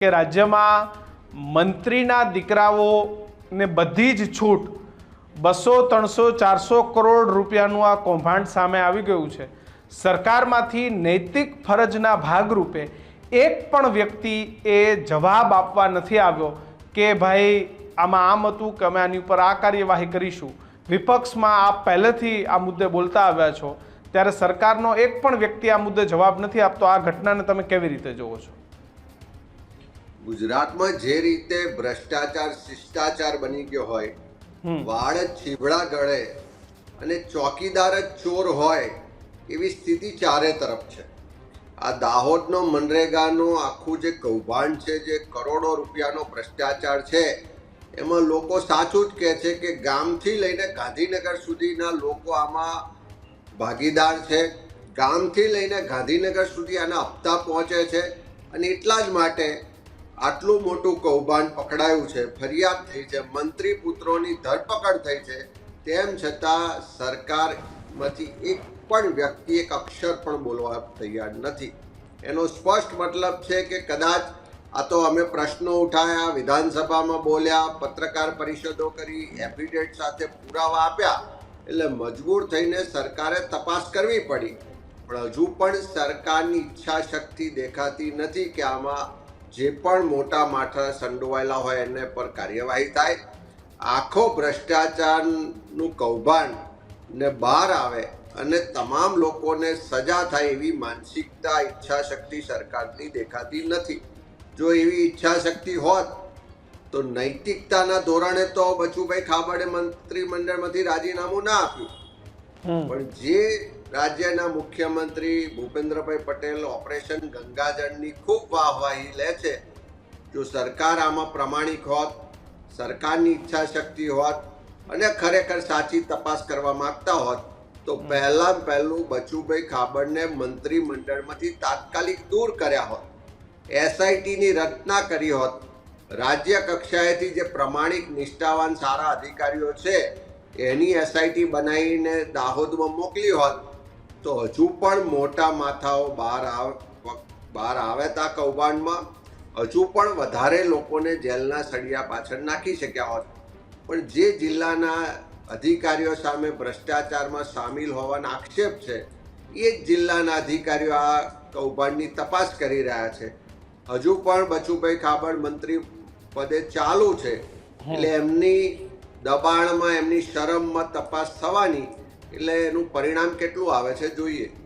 કે રાજ્યમાં મંત્રીના દીકરાઓને બધી જ છૂટ 200, 300, 400 કરોડ રૂપિયાનું આ કૌભાંડ સામે આવી ગયું છે। સરકારમાંથી નૈતિક ફરજના ભાગરૂપે એક પણ વ્યક્તિ એ જવાબ આપવા નથી આવ્યો કે ભાઈ આમાં આમ હતું કે અમે આની ઉપર આ કાર્યવાહી કરીશું। વિપક્ષમાં આપ પહેલેથી આ મુદ્દે બોલતા આવ્યા છો, ત્યારે સરકારનો એક પણ વ્યક્તિ આ મુદ્દે જવાબ નથી આપતો। આ ઘટનાને તમે કેવી રીતે જોવો છો? ગુજરાતમાં જે રીતે ભ્રષ્ટાચાર શિષ્ટાચાર બની ગયો હોય, વાળ જ છીબડા ગળે અને ચોકીદાર જ ચોર હોય એવી સ્થિતિ ચારે તરફ છે। આ દાહોદનો મનરેગાનો આખું જે કૌભાંડ છે, જે કરોડો રૂપિયાનો ભ્રષ્ટાચાર છે, એમાં લોકો સાચું જ કહે છે કે ગામથી લઈને ગાંધીનગર સુધીના લોકો આમાં ભાગીદાર છે। ગામથી લઈને ગાંધીનગર સુધી આના હપ્તા પહોંચે છે અને એટલા જ માટે આટલું મોટું કૌભાંડ પકડાયું છે, ફરિયાદ થઈ છે, મંત્રી પુત્રોની ધરપકડ થઈ છે, તેમ છતાં સરકારમાંથી એક પણ વ્યક્તિ એક અક્ષર પણ બોલવા તૈયાર નથી। એનો સ્પષ્ટ મતલબ છે કે કદાચ આ તો અમે પ્રશ્નો ઉઠાયા, વિધાનસભામાં બોલ્યા, પત્રકાર પરિષદો કરી, એફિડેવિટ સાથે પુરાવા આપ્યા, એટલે મજબૂર થઈને સરકારે તપાસ કરવી પડી। પણ હજુ પણ સરકારની ઈચ્છા શક્તિ દેખાતી નથી કે આમાં જે પણ મોટા માથા સંડોવાયેલા હોય એને પર કાર્યવાહી થાય, આખો ભ્રષ્ટાચારનું કૌભાંડ ને બહાર આવે અને તમામ લોકોને સજા થાય એવી માનસિકતા, ઈચ્છા શક્તિ સરકારની દેખાતી નથી। જો એવી ઈચ્છા શક્તિ હોત તો નૈતિકતાના ધોરણે તો બચુભાઈ ખાબડે મંત્રીમંડળમાંથી રાજીનામું ના આપ્યું, પણ જે રાજ્યના મુખ્યમંત્રી ભૂપેન્દ્રભાઈ પટેલ ઓપરેશન ગંગાજળની ખૂબ વાહવાહી લે છે, જો સરકાર આમાં પ્રમાણિક હોત, સરકારની ઈચ્છા શક્તિ હોત અને ખરેખર સાચી તપાસ કરવા માંગતા હોત તો પહેલું બચુભાઈ ખાબડને મંત્રીમંડળમાંથી તાત્કાલિક દૂર કર્યા હોત, એસઆઈટીની રચના કરી હોત, રાજ્ય કક્ષાએથી જે પ્રમાણિક નિષ્ઠાવાન સારા અધિકારીઓ છે એની એસઆઈટી બનાવીને દાહોદમાં મોકલી હોત તો હજુ પણ મોટા માથાઓ બહાર આવે તા કૌભાંડમાં, હજુ પણ વધારે લોકોને જેલના સળિયા પાછળ નાખી શક્યા હોત। પણ જે જિલ્લાના અધિકારીઓ સામે ભ્રષ્ટાચારમાં સામેલ હોવાના આક્ષેપ છે, એ જ જિલ્લાના અધિકારીઓ આ કૌભાંડની તપાસ કરી રહ્યા છે। હજુ પણ બચુભાઈ ખાબડ મંત્રી પદે ચાલુ છે, એટલે એમની દબાણમાં, એમની શરમમાં તપાસ થવાની, એટલે એનું પરિણામ કેટલું આવે છે જોઈએ।